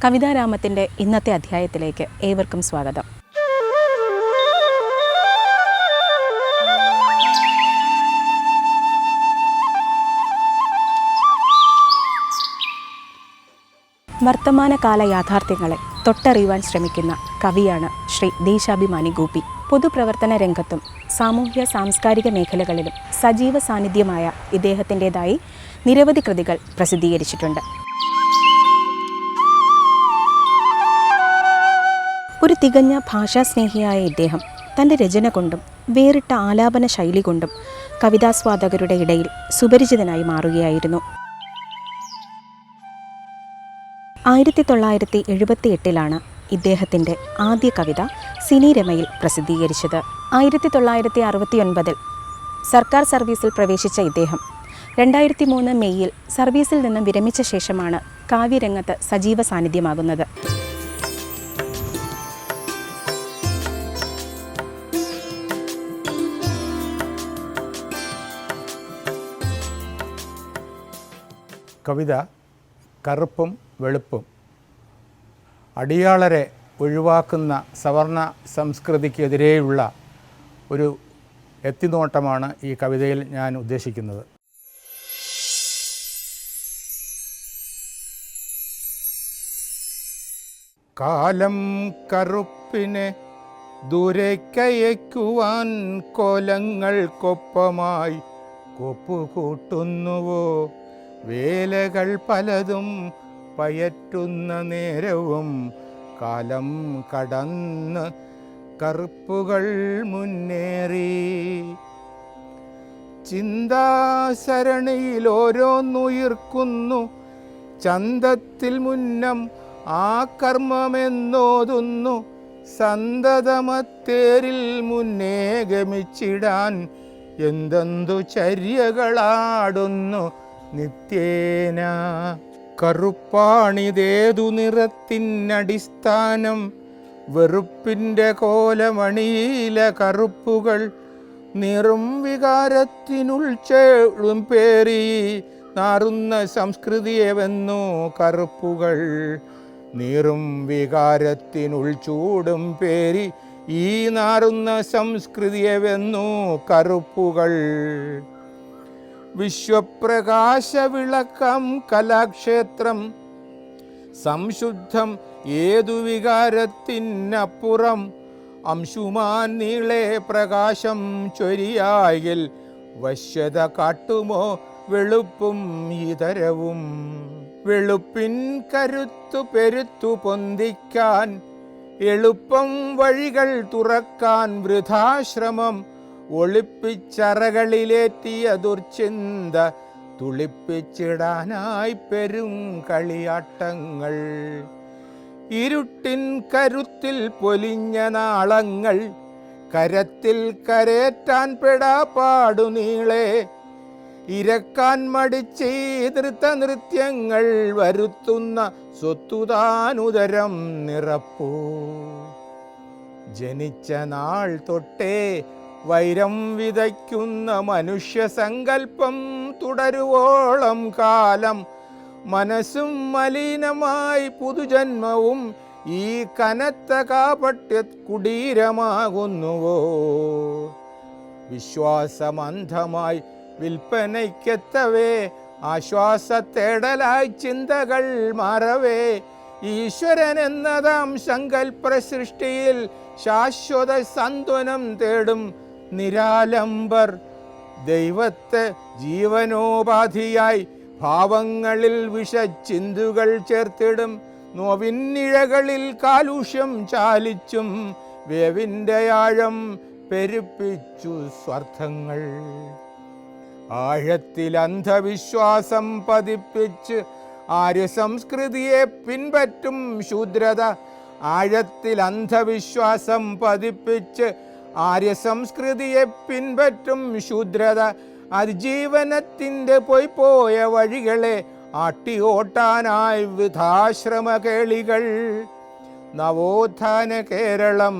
കവിതാരാമത്തിൻ്റെ ഇന്നത്തെ അധ്യായത്തിലേക്ക് ഏവർക്കും സ്വാഗതം. വർത്തമാനകാല യാഥാർത്ഥ്യങ്ങളെ തൊട്ടറിയുവാൻ ശ്രമിക്കുന്ന കവിയാണ് ശ്രീ ദേശാഭിമാനി ഗോപി. പൊതുപ്രവർത്തന രംഗത്തും സാമൂഹ്യ സാംസ്കാരിക മേഖലകളിലും സജീവ സാന്നിധ്യമായ ഇദ്ദേഹത്തിൻ്റെതായി നിരവധി കൃതികൾ പ്രസിദ്ധീകരിച്ചിട്ടുണ്ട്. ഒരു തികഞ്ഞ ഭാഷാസ്നേഹിയായ ഇദ്ദേഹം തൻ്റെ രചന കൊണ്ടും വേറിട്ട ആലാപന ശൈലി കൊണ്ടും കവിതാസ്വാദകരുടെ ഇടയിൽ സുപരിചിതനായി മാറുകയായിരുന്നു. 1978 ഇദ്ദേഹത്തിൻ്റെ ആദ്യ കവിത സിനിരമയിൽ പ്രസിദ്ധീകരിച്ചത്. 1969 സർക്കാർ സർവീസിൽ പ്രവേശിച്ച ഇദ്ദേഹം 2003 മെയ്യിൽ സർവീസിൽ നിന്നും വിരമിച്ച ശേഷമാണ് കാവ്യരംഗത്ത് സജീവ സാന്നിധ്യമാകുന്നത്. കവിത കറുപ്പും വെളുപ്പും അടിയാളരെ ഒഴിവാക്കുന്ന സവർണ സംസ്കൃതിക്കെതിരെയുള്ള ഒരു എത്തിനോട്ടമാണ് ഈ കവിതയിൽ ഞാൻ ഉദ്ദേശിക്കുന്നത്. കാലം കറുപ്പിനെ ദൂരേക്കയക്കുവാൻ കോലങ്ങൾക്കൊപ്പമായി കൊപ്പുകൂട്ടുന്നുവോ? വേലകൾ പലതും പയറ്റുന്ന നേരവും കാലം കടന്ന് കറുപ്പുകൾ മുന്നേറി. ചിന്താസരണിയിൽ ഓരോന്നുയിർക്കുന്നു ചന്തത്തിൽ മുന്നം ആ കർമ്മമെന്നോതുന്നു. സന്തതമത്തേരിൽ മുന്നേ ഗമിച്ചിടാൻ എന്തെന്തു ചര്യകളാടുന്നു നിത്യേന. കറുപ്പാണിതേതു നിറത്തിനടിസ്ഥാനം, വെറുപ്പിൻ്റെ കോലമണിയില കറുപ്പുകൾ. നിറും വികാരത്തിനുൾച്ചേളും പേറി നാറുന്ന സംസ്കൃതിയെവെന്നു കറുപ്പുകൾ. നീറും വികാരത്തിനുൾച്ചൂടും പേരി ഈ നാറുന്ന സംസ്കൃതിയെവെന്നു കറുപ്പുകൾ. വിശ്വപ്രകാശ വിളക്കം കലാക്ഷേത്രം, സംശുദ്ധം ഏതു വികാരത്തിനപ്പുറം. അംശുമാൻ നീളെ പ്രകാശം ചൊരിയായിൽ വശ്യത കാട്ടുമോ വെളുപ്പും ഇതരവും. വെളുപ്പിൻ കരുത്തു പെരുത്തു പൊന്തിക്കാൻ എളുപ്പം വഴികൾ തുറക്കാൻ വൃഥാശ്രമം. ഒളിപ്പിച്ചറകളിലേറ്റിയ ദുർചിന്ത തുളിപ്പിച്ചിടാനായി പെരും കളിയാട്ടങ്ങൾ. ഇരുട്ടിൻ കരുത്തിൽ പൊലിഞ്ഞ നാളങ്ങൾ, കരത്തിൽ കരേറ്റാൻ പെടാപ്പാടു നീളെ. ഇരക്കാൻ മടിച്ച് നൃത്തനൃത്യങ്ങൾ വരുത്തുന്ന സ്വത്തുതാനുദരം നിറപ്പൂ. ജനിച്ച നാൾ തൊട്ടേ വൈരം വിതയ്ക്കുന്ന മനുഷ്യ സങ്കല്പം തുടരുവോളം കാലം മനസ്സും മലിനമായി പുതുജന്മവും ഈ കനത്ത കാപട്യ കുടീരമാകുന്നുവോ? വിശ്വാസമന്ധമായി വിൽപ്പനയ്ക്കെത്തവേ ആശ്വാസത്തേടലായി ചിന്തകൾ മാറവേ. ഈശ്വരൻ എന്നതാം സങ്കല്പ സൃഷ്ടിയിൽ ശാശ്വത സാന്ത്വനം തേടും നിരാലംബർ. ദൈവത്തെ ജീവനോപാധിയായി ഭാവങ്ങളിൽ വിഷച്ചിന്തുകൾ ചേർത്തിടും. നോവിന്നിഴകളിൽ കാലുഷ്യം ചാലിച്ചും വേവിൻ്റെ ആഴം പെരുപ്പിച്ചു സ്വാർത്ഥങ്ങൾ. ആഴത്തിൽ അന്ധവിശ്വാസം പതിപ്പിച്ച് ആര്യ സംസ്കൃതിയെ പിൻപറ്റും ശൂദ്രത. ആഴത്തിൽ അന്ധവിശ്വാസം പതിപ്പിച്ച് ആര്യ സംസ്കൃതിയെ പിൻപറ്റും ശൂദ്രത. അതിജീവനത്തിൻ്റെ പോയ വഴികളെ ആട്ടിയോട്ടാനായി വൃഥാശ്രമ കേളികൾ. നവോത്ഥാന കേരളം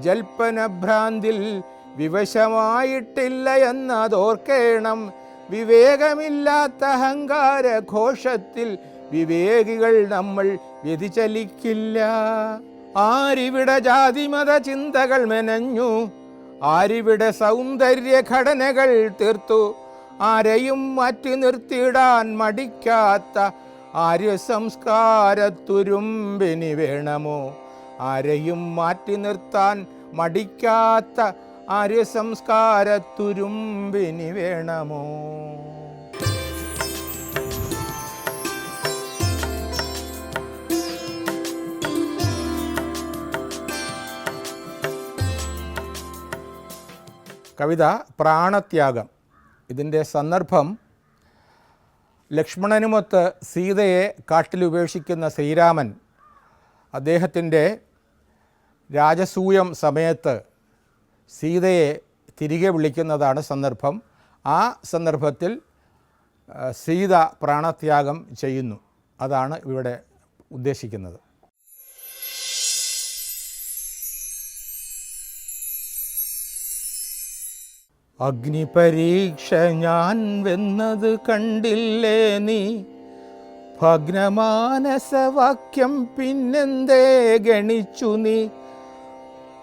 ജൽപ്പനഭ്രാന്തിൽ വിവശമായിട്ടില്ല എന്നതോർക്കേണം. വിവേകമില്ലാത്ത അഹങ്കാര ഘോഷത്തിൽ വിവേകികൾ നമ്മൾ വ്യതിചലിക്കില്ല. ആരിവിടെ ജാതിമത ചിന്തകൾ മെനഞ്ഞു, ആരിവിടെ സൗന്ദര്യ ഘടനകൾ തീർത്തു, ആരെയും മാറ്റി നിർത്തിയിടാൻ മടിക്കാത്ത ആര്യ സംസ്കാരത്തുരുമ്പിനി വേണമോ? ആരെയും മാറ്റി നിർത്താൻ മടിക്കാത്ത ആര്യ സംസ്കാരത്തുരുമ്പിനി വേണമോ? കവിത പ്രാണത്യാഗം. ഇതിൻ്റെ സന്ദർഭം ലക്ഷ്മണനുമൊത്ത് സീതയെ കാട്ടിലുപേക്ഷിക്കുന്ന ശ്രീരാമൻ അദ്ദേഹത്തിൻ്റെ രാജസൂയം സമയത്ത് സീതയെ തിരികെ വിളിക്കുന്നതാണ് സന്ദർഭം. ആ സന്ദർഭത്തിൽ സീത പ്രാണത്യാഗം ചെയ്യുന്നു. അതാണ് ഇവിടെ ഉദ്ദേശിക്കുന്നത്. അഗ്നിപരീക്ഷ ഞാൻ വെന്നത് കണ്ടില്ലേ നീ, ഭഗ്നമാനസവാക്യം പിന്നെന്തേ ഗണിച്ചു നീ,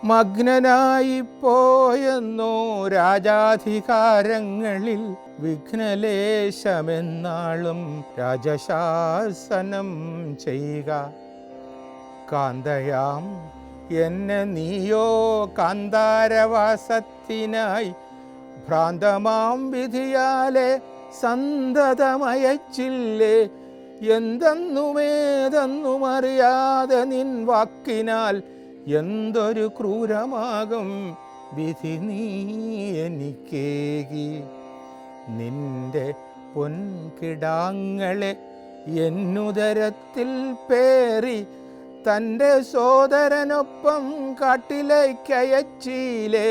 മഗ്നനായി പോയെന്നോ രാജാധികാരങ്ങളിൽ, വിഘ്നലേശമെന്നാളും രാജശാസനം ചെയ്യുക. കാന്തയാം എന്നെ നീയോ കാന്താരവാസത്തിനായി ഭ്രാന്തമാം വിധിയാലെ സന്തതമയച്ചില്ലേ, എന്തെന്നുമേതെന്നുമറിയാതെ നിൻ വാക്കിനാൽ എന്തൊരു ക്രൂരമാകും വിധി നീ എനിക്കേകി. നിന്റെ പൊൻകിടാങ്ങളെ എന്നുദരത്തിൽ പേറി തൻ്റെ സോദരനൊപ്പം കാട്ടിലേക്കയച്ചില്ലേ,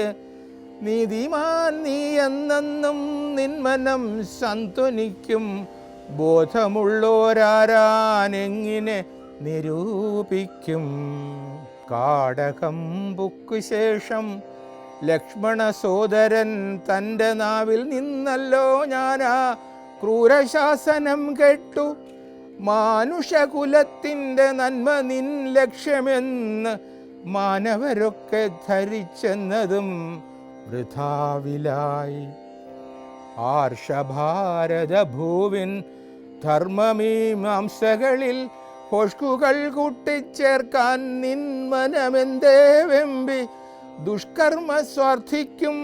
നീതിമാൻ നീ എന്നെന്നും നിന്മനം സന്ത്വനിക്കും, ബോധമുള്ളോരാരാനെങ്ങിനെ നിരൂപിക്കും. കാടകമ്പുക്കു ശേഷം ലക്ഷ്മണ സോദരൻ തൻ്റെ നാവിൽ നിന്നല്ലോ ഞാനാ ക്രൂരശാസനം കേട്ടു, മാനുഷകുലത്തിൻ്റെ നന്മ നിൻ ലക്ഷ്യമെന്ന് മാനവരൊക്കെ ധരിച്ചെന്നതും വൃഥാവിലായി. ആർഷഭാരത ഭൂവിൻ ധർമ്മമീമാംസകളിൽ ഹോഷ്കുകൾ കൂട്ടിച്ചേർക്കാൻ നിൻ മനമെന്തേ വെമ്പി, ദുഷ്കർമ്മ സ്വാർത്ഥിക്കും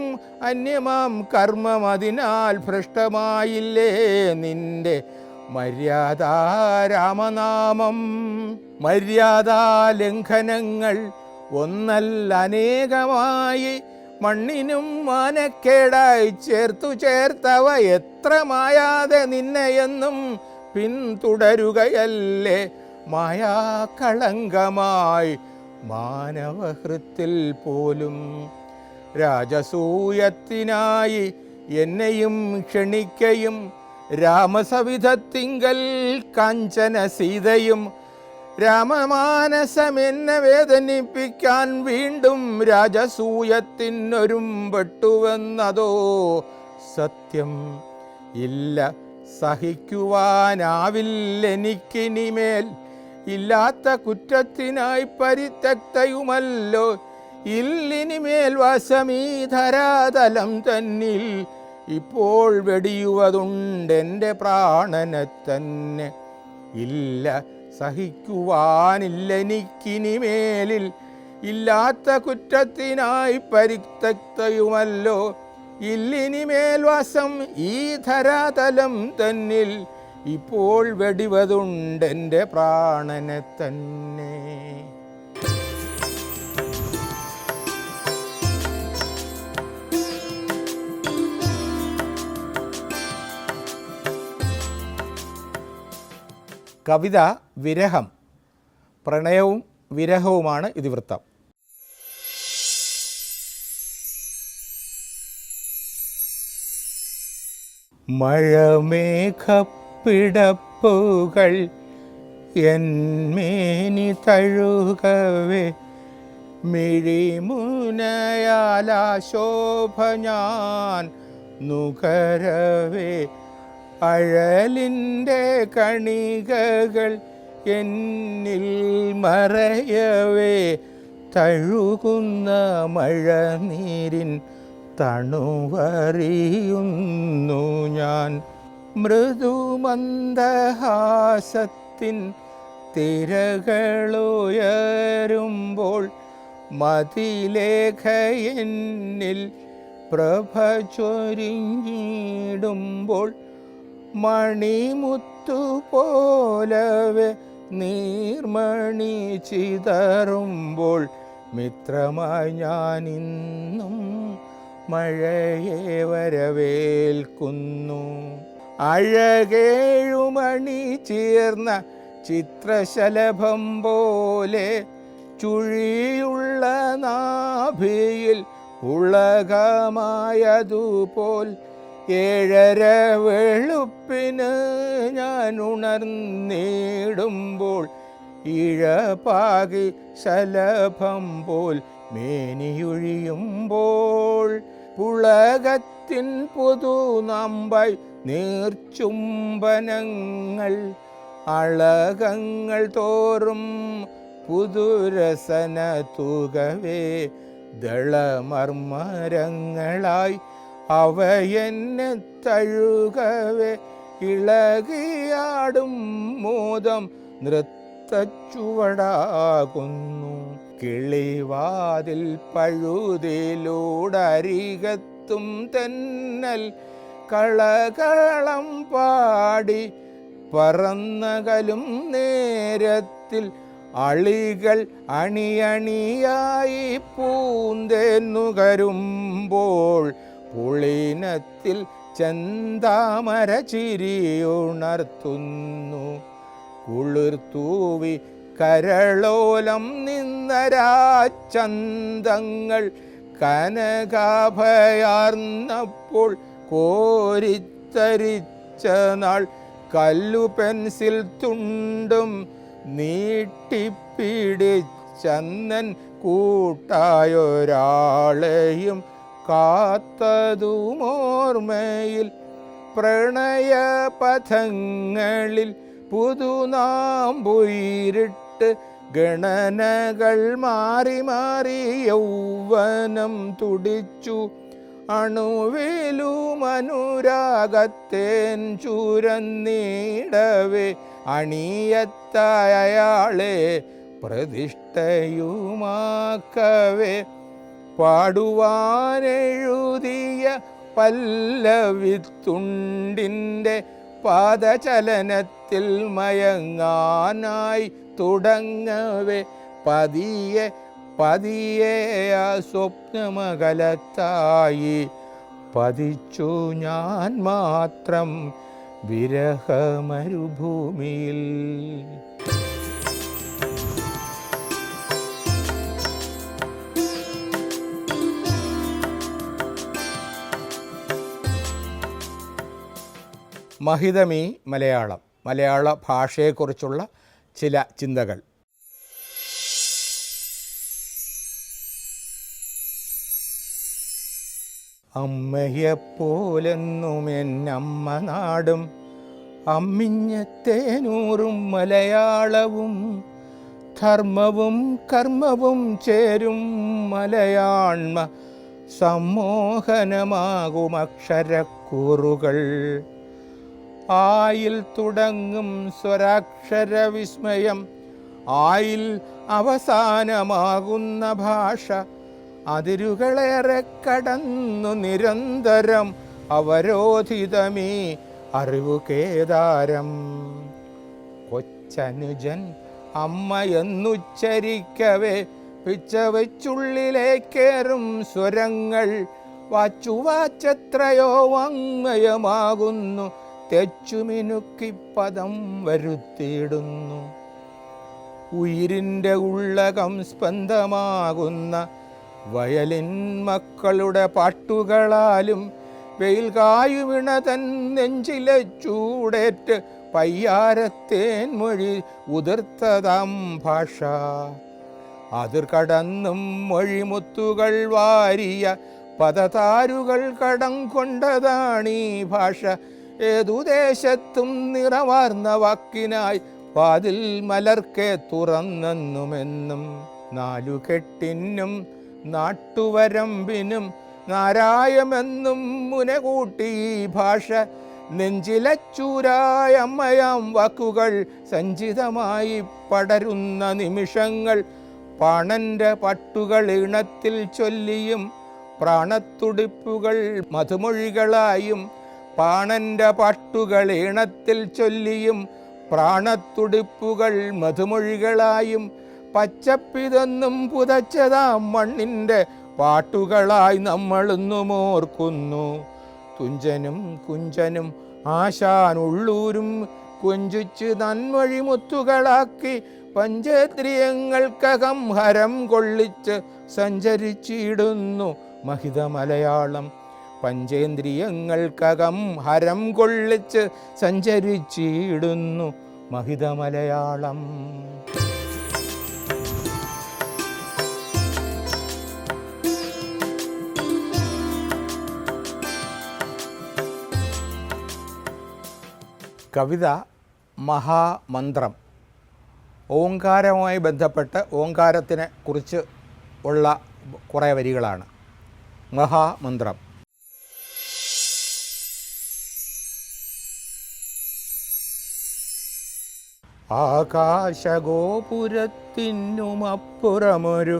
അന്യമാം കർമ്മം അതിനാൽ ഭ്രഷ്ടമായില്ലേ നിന്റെ മര്യാദാ രാമനാമം. മര്യാദാ ലംഘനങ്ങൾ ഒന്നല്ല അനേകമായി മണ്ണിനും മാനക്കേടായി ചേർത്തവ എത്ര മായാതെ നിന്നെയെന്നും പിന്തുടരുകയല്ലേ മായാകളങ്കമായി മാനവഹൃത്തിൽ പോലും. രാജസൂയത്തിനായി എന്നെയും ക്ഷണിക്കയും രാമസവിധത്തിങ്കൽ കാഞ്ചന സീതയും, രാമമാനസമെന്നെ വേദനിപ്പിക്കാൻ വീണ്ടും രാജസൂയത്തിനൊരുമ്പെട്ടുവെന്നതോ സത്യം. ഇല്ല, സഹിക്കുവാനാവില്ലെനിക്കിനിമേൽ, ഇല്ലാത്ത കുറ്റത്തിനായി പരിത്യക്തയുമല്ലോ ഇല്ലിനിമേൽ വാസമീ ധരാതലം തന്നിൽ. ഇപ്പോൾ വെടിയുവതുണ്ടെൻ്റെ പ്രാണനെ തന്നെ. ഇല്ല, സഹിക്കുവാനില്ലെനിക്കിനിമേലിൽ, ഇല്ലാത്ത കുറ്റത്തിനായി പരിത്യക്തയുമല്ലോ ഇല്ലിനിമേൽ വാസം ഈ ധരാതലം തന്നിൽ. ഇപ്പോൾ വെടിവതുണ്ടെൻ്റെ പ്രാണനെ തന്നെ. കവിത വിരഹം. പ്രണയവും വിരഹവുമാണ് ഇതിവൃത്തം. മഴമേഘപ്പിടപ്പുകൾ എന്മേനി തഴുകവേ, മിഴിമുനയാലാശോഭ ഞാൻ നുകരവേ, അഴലിൻ്റെ കണികകൾ എന്നിൽ മറയവേ തഴുകുന്ന മഴനീരിൻ തണുവറിയുന്നു ഞാൻ. മൃദുമന്ദഹാസത്തിൻ തിരകളുയരുമ്പോൾ മതിലേഖ എന്നിൽ പ്രഭ ചൊരിഞ്ഞിടുമ്പോൾ മണിമുത്തു പോലവെ നീർമണി ചിതറുമ്പോൾ മിത്രമായി ഞാനിന്നും മഴയെ വരവേൽക്കുന്നു. അഴകേഴുമണി ചേർന്ന ചിത്രശലഭം പോലെ ചുഴിയുള്ള നാഭിയിൽ ഉളകമായതുപോൽ 7:30 വെളുപ്പിന് ഞാൻ ഉണർന്നിടുമ്പോൾ ഇഴപാകി ശലഭം പോൽ മേനിയൊഴിയുമ്പോൾ പുളകത്തിൻ പുതുനാമ്പൈ നീർച്ചുംബനങ്ങൾ അളകങ്ങൾ തോറും പുതുരസന തുകവേ ദളമർമരങ്ങളായി അവയെന്നെ തഴുകവേ ഇളകിയാടും മോദം നൃത്തച്ചുവടാകുന്നു. കിളിവാതിൽ പഴുതിലൂടരികത്തും തെന്നൽ കളകളം പാടി പറന്നകലും നേരത്തിൽ അളികൾ അണിയണിയായി പൂന്തേന്നുകരുമ്പോൾ പുളിനത്തിൽ ചെന്താമര ചിരിയുണർത്തുന്നു. കുളിർത്തൂവി കരളോലം നിന്നരാചന്തങ്ങൾ കനകാഭയാർന്നപ്പോൾ കോരിത്തരിച്ച നാൾ കല്ലു പെൻസിൽ തുണ്ടും നീട്ടിപ്പിടിച്ചന്നൻ കൂട്ടായൊരാളെയും കാത്തതുമോർമ്മയിൽ പ്രണയപഥങ്ങളിൽ പുതുനാമ്പുയിരിട്ട് ഗണനകൾ മാറി മാറി യൗവനം തുടിച്ചു. അണുവിലുമനുരാഗത്തേൻ ചുരന്നീടവേ അണിയത്തയാളെ പ്രതിഷ്ഠയുമാക്കവേ പാടുവാനെഴുതിയ പല്ലവിത്തുണ്ടിൻ്റെ പാദചലനത്തിൽ മയങ്ങാനായി തുടങ്ങവേ പതിയെ പതിയെ ആ സ്വപ്നമകലത്തായി പതിച്ചു ഞാൻ മാത്രം വിരഹമരുഭൂമിയിൽ. മഹിതമീ മലയാളം, മലയാള ഭാഷയെക്കുറിച്ചുള്ള ചില ചിന്തകൾ. അമ്മയെപ്പോലെന്നും എന്നമ്മ നാടും അമ്മിഞ്ഞത്തേനൂറും മലയാളവും ധർമ്മവും കർമ്മവും ചേരും മലയാണ്മ സമ്മോഹനമാകും അക്ഷരക്കൂറുകൾ. ആയിൽ തുടങ്ങും സ്വരാക്ഷര വിസ്മയം, ആയിൽ അവസാനമാകുന്ന ഭാഷ അതിരുകളേറെ കടന്നു നിരന്തരം അവരോധിതമീ അറിവു കേദാരം. കൊച്ചനുജൻ അമ്മ എന്നുച്ചരിക്കവേ പിച്ചവച്ചുള്ളിലേക്കേറും സ്വരങ്ങൾ വാച്ചുവാച്ചെത്രയോ വാങ്മയമാകുന്നു, തെച്ചുമിനുക്കി പദം വരുത്തിയിടുന്നു. ഉയിരിൻ്റെ ഉള്ളകം സ്പന്ദമാകുന്ന വയലിൻ മക്കളുടെ പാട്ടുകളാലും വെയിൽ കായുവിണ തൻ നെഞ്ചിലെ ചൂടേറ്റ് പയ്യാരത്തേൻ മൊഴി ഉതിർത്തതാം ഭാഷ. അതിർ കടന്നും മൊഴിമുത്തുകൾ വാരിയ പദതാരുകൾ കടം കൊണ്ടതാണീ ഭാഷ. ഏതു ദേശത്തും നിറവാർന്ന വാക്കിനായി വാതിൽ മലർക്കെ തുറന്നെന്നുമെന്നും. നാലുകെട്ടിനും നാട്ടുവരമ്പിനും നാരായമെന്നും മുനകൂട്ടി ഭാഷ നെഞ്ചിലച്ചൂരായ അമ്മയാം വാക്കുകൾ സഞ്ചിതമായി പടരുന്ന നിമിഷങ്ങൾ. പാണന്റെ പട്ടുകൾ ഇണത്തിൽ ചൊല്ലിയും പ്രാണത്തുടിപ്പുകൾ മധുമൊഴികളായും. പാണന്റെ പട്ടുകൾ ഇണത്തിൽ ചൊല്ലിയും പ്രാണത്തുടിപ്പുകൾ മധുമൊഴികളായും. പച്ചപ്പിതൊന്നും പുതച്ചതാം മണ്ണിൻ്റെ പാട്ടുകളായി നമ്മളിന്നും ഓർക്കുന്നു. തുഞ്ചനും കുഞ്ചനും ആശാനുള്ളൂരും കൊഞ്ചിച്ച് നന്മൊഴി മുത്തുകളാക്കി പഞ്ചേന്ദ്രിയങ്ങൾക്കകം ഹരം കൊള്ളിച്ച് സഞ്ചരിച്ചിടുന്നു മഹിത മലയാളം. പഞ്ചേന്ദ്രിയങ്ങൾക്കകം ഹരം കൊള്ളിച്ച് സഞ്ചരിച്ചിടുന്നു മഹിത മലയാളം. കവിത മഹാമന്ത്രം. ഓങ്കാരവുമായി ബന്ധപ്പെട്ട് ഓങ്കാരത്തിനെ കുറിച്ച് ഉള്ള കുറേ വരികളാണ്. മഹാമന്ത്രം. ആകാശഗോപുരത്തിനുമപ്പുറമൊരു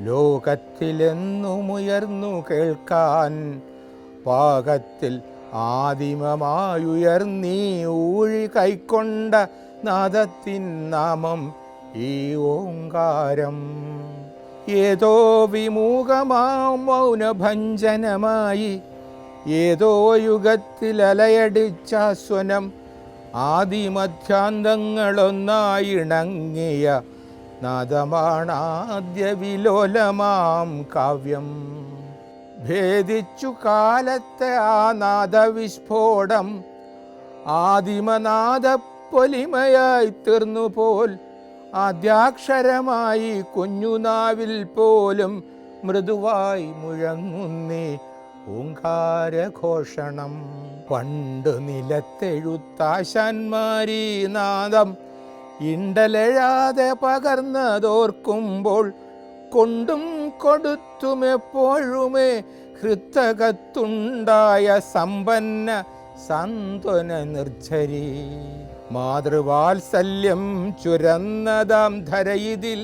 ലോകത്തിലെന്നുമുയർന്നു കേൾക്കാൻ പാകത്തിൽ ആദിമമായുയർന്നീ ഊഴി കൈക്കൊണ്ട നാദത്തിൻ നാമം ഈ ഓങ്കാരം. ഏതോ വിമുഖമാം മൗനഭഞ്ജനമായി ഏതോ യുഗത്തിലലയടിച്ച സ്വനം ആദിമധ്യാന്തങ്ങളൊന്നായിണങ്ങിയ നാദമാണാദ്യ വിലോലമാം കാവ്യം. ഭേദിച്ചു കാലത്തെ ആ നാദവിസ്ഫോടം ആദിമനാദപ്പൊലിമയായി തീർന്നുപോൽ. ആദ്യാക്ഷരമായി കുഞ്ഞുനാവിൽ പോലും മൃദുവായി മുഴങ്ങുന്നേ ഓങ്കാരഘോഷണം. പണ്ട് നിലത്തെഴുത്താശാന്മാരീ നാദം ഇണ്ടലെഴാതെ പകർന്നതോർക്കുമ്പോൾ കൊണ്ടും കൊടുത്തുമെപ്പോഴുമേ ഹൃത്തകത്തുണ്ടായ സമ്പന്ന സാന്ത്വന നിർജ്ജരി. മാതൃവാത്സല്യം ചുരന്നതാം ധരയിതിൽ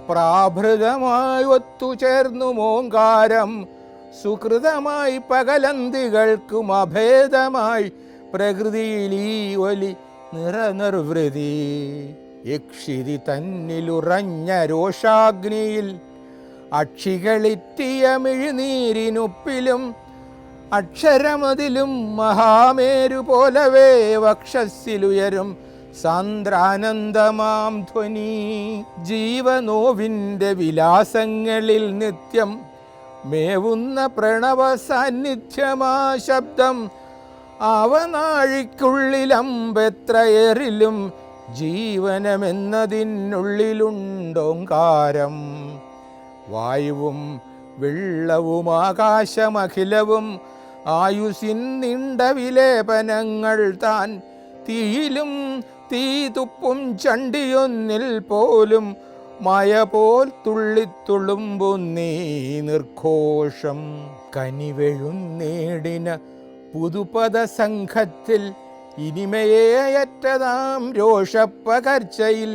പ്രാഭൃതമായി ഒത്തുചേർന്നു ഓങ്കാരം. സുകൃതമായി പകലന്തികൾക്കും അഭേദമായി പ്രകൃതിയിൽ ഈ ഒലി നിറനിർവൃതി. യക്ഷിതി തന്നിലുറഞ്ഞ രോഷാഗ്നിയിൽ അക്ഷികളിറ്റിയ മിഴുനീരിനുപ്പിലും അക്ഷരമതിലും മഹാമേരു പോലവേ വക്ഷസ്സിലുയരും സാന്ദ്രാനന്ദമാം ധ്വനി. ജീവനോവിൻ്റെ വിലാസങ്ങളിൽ നിത്യം മേവുന്ന പ്രണവ സാന്നിധ്യമാ ശബ്ദം. അവനാഴിക്കുള്ളിലമ്പെത്രയേറിലും ജീവനമെന്നതിനുള്ളിലുണ്ടോങ്കാരം. വായുവും വെള്ളവും ആകാശമഖിലവും ആയുസിൻ നീണ്ട വിലേപനങ്ങൾ താൻ. തീയിലും തീ തുപ്പും ചണ്ടിയൊന്നിൽ പോലും മായ പോൽ തുള്ളിത്തുളുമ്പുന്നീ നിർഘോഷം. കനിവെഴുന്നേടിന പുതുപദ സംഘത്തിൽ ഇനിമയേയറ്റതാം രോഷപ്പകർച്ചയിൽ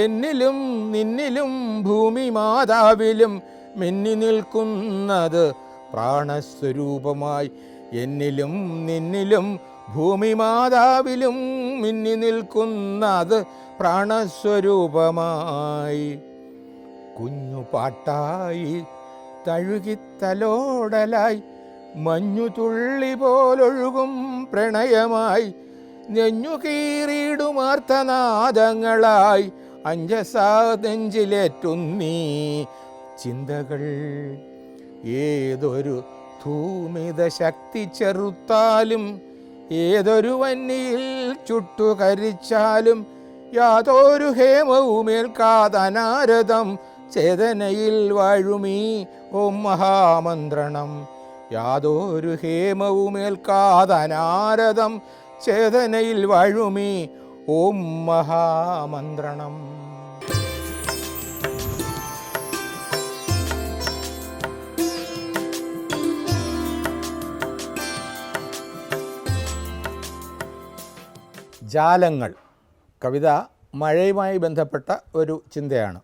എന്നിലും നിന്നിലും ഭൂമി മാതാവിലും മിന്നി നിൽക്കുന്നത് പ്രാണസ്വരൂപമായി. എന്നിലും നിന്നിലും ഭൂമി മാതാവിലും മിന്നി നിൽക്കുന്നത് പ്രാണസ്വരൂപമായി. കുഞ്ഞു പാട്ടായി തഴുകിത്തലോടലായി മഞ്ഞു തുള്ളി പോലൊഴുകും പ്രണയമായി നെഞ്ഞു കീറിയിടുമാർത്തനാദങ്ങളായി അഞ്ജസാ നെഞ്ചിലേറ്റുന്നീ ചിന്തകൾ. ഏതൊരു ധൂമിത ശക്തി ചെറുത്താലും ഏതൊരു വന്നിയിൽ ചുട്ടുകരിച്ചാലും യാതൊരു ഹേമവുമേൽക്കാതനാരതം ചേതനയിൽ വാഴുമീ ഓം മഹാമന്ത്രണം. യാതൊരു ഹേമവുമേൽക്കാതനാരതം ചേതനയിൽ വാഴുമീ ഓം മഹാമന്ത്രണം. ജാലങ്ങൾ. കവിത മഴയുമായി ബന്ധപ്പെട്ട ഒരു ചിന്തയാണ്.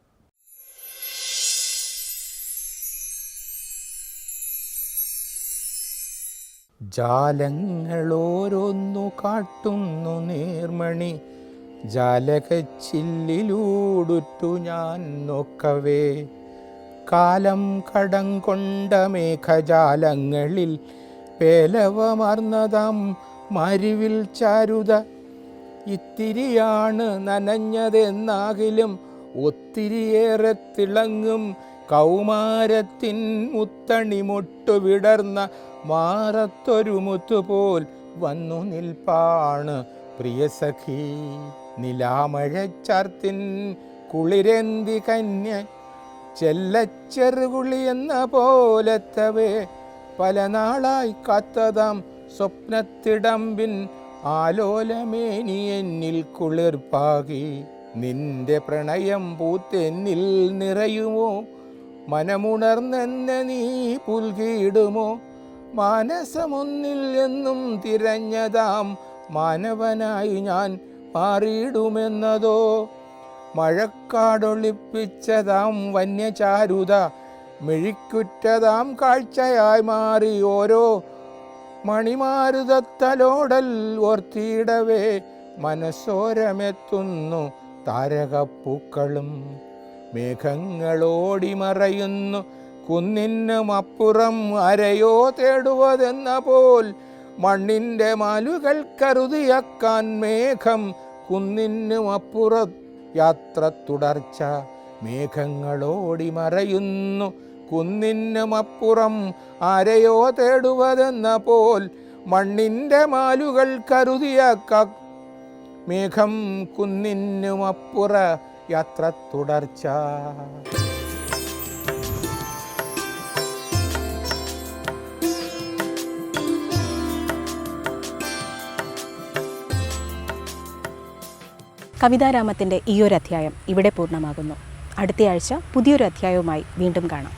ജാലങ്ങളോരോന്നു കാട്ടുന്നു നീർമണി, ജാലകച്ചില്ലിലൂടുറ്റു ഞാൻ നോക്കവേ. കാലം കടം കൊണ്ട മേഘജാലങ്ങളിൽ പേലവമർന്നതാം മരുവിൽ ചാരുത. ഇത്തിരിയാണ് നനഞ്ഞതെന്നാകിലും ഒത്തിരിയേറെ തിളങ്ങും കൗമാരത്തിൻ മുത്തണിമൊട്ടു വിടർന്ന മാറത്തൊരു മുത്തുപോൽ വന്നു നിൽപ്പാണ് പ്രിയസഖി. നിലാമഴച്ചാർത്തിൻ കുളിരന്തി കന്യ ചെല്ലച്ചെറുകുളി എന്ന പോലത്തവേ. പല നാളായി കാത്തതാം സ്വപ്നത്തിടമ്പിൻ ആലോലമേനി എന്നിൽ കുളിർപ്പാകി. നിന്റെ പ്രണയം പൂത്തെന്നിൽ നിറയുമോ, മനമുണർന്നെന്നെ നീ പുൽകിയിടുമോ. മാനസമൊന്നിൽ എന്നും തിരഞ്ഞതാം മാനവനായി ഞാൻ മാറിയിടുമെന്നതോ. മഴക്കാടൊളിപ്പിച്ചതാം വന്യചാരുത മിഴിക്കുറ്റതാം കാഴ്ചയായി മാറി ഓരോ മണിമാരുതത്തലോടൽ ഓർത്തിയിടവേ. മനസ്സോരമെത്തുന്നു താരകപ്പൂക്കളും. മേഘങ്ങളോടി മറയുന്നു കുന്നിനുമപ്പുറം അരയോ തേടുവതെന്ന പോൽ. മണ്ണിൻ്റെ മാലുകൾ കരുതിയാക്കാൻ മേഘം കുന്നിനുമപ്പുറ യാത്ര തുടർച്ച. മേഘങ്ങളോടി മറയുന്നു കുന്നിനുമപ്പുറം ആരെയോ തേടുവതെന്ന പോൽ. മണ്ണിൻ്റെ മാലുകൾ കരുതിയാക്കാം മേഘം കുന്നിനുമപ്പുറ യാത്ര തുടർച്ച. കവിതാരാമത്തിൻ്റെ ഈയൊരു അധ്യായം ഇവിടെ പൂർണ്ണമാകുന്നു. അടുത്തയാഴ്ച പുതിയൊരു അധ്യായവുമായി വീണ്ടും കാണാം.